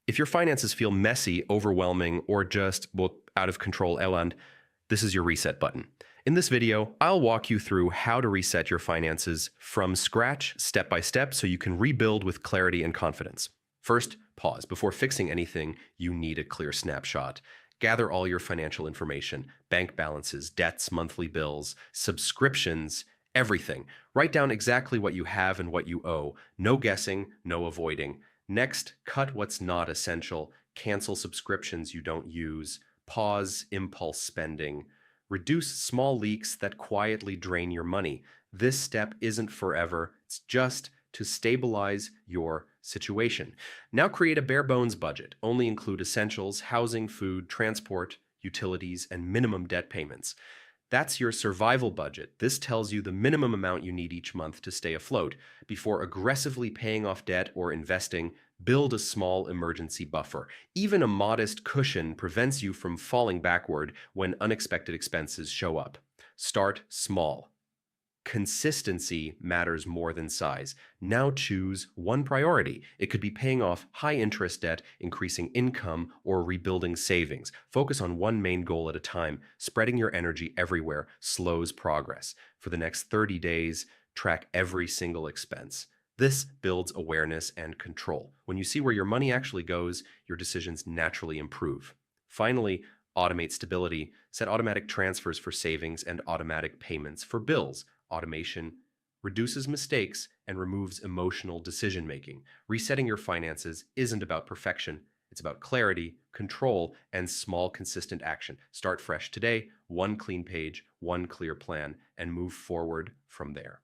If your finances feel messy, overwhelming, or just, well, out of control, Eland, this is your reset button. In this video, I'll walk you through how to reset your finances from scratch, step by step, so you can rebuild with clarity and confidence. First, pause. Before fixing anything, you need a clear snapshot. Gather all your financial information, bank balances, debts, monthly bills, subscriptions, everything. Write down exactly what you have and what you owe. No guessing, no avoiding. Next, cut what's not essential, cancel subscriptions you don't use, pause impulse spending, reduce small leaks that quietly drain your money. This step isn't forever, it's just to stabilize your situation. Now create a bare bones budget. Only include essentials, housing, food, transport, utilities, and minimum debt payments. That's your survival budget. This tells you the minimum amount you need each month to stay afloat. Before aggressively paying off debt or investing, build a small emergency buffer. Even a modest cushion prevents you from falling backward when unexpected expenses show up. Start small. Consistency matters more than size. Now choose one priority. It could be paying off high-interest debt, increasing income, or rebuilding savings. Focus on one main goal at a time. Spreading your energy everywhere slows progress. For the next 30 days, track every single expense. This builds awareness and control. When you see where your money actually goes, your decisions naturally improve. Finally, automate stability. Set automatic transfers for savings and automatic payments for bills. Automation reduces mistakes and removes emotional decision-making. Resetting your finances isn't about perfection. It's about clarity, control, and small, consistent action. Start fresh today, one clean page, one clear plan, and move forward from there.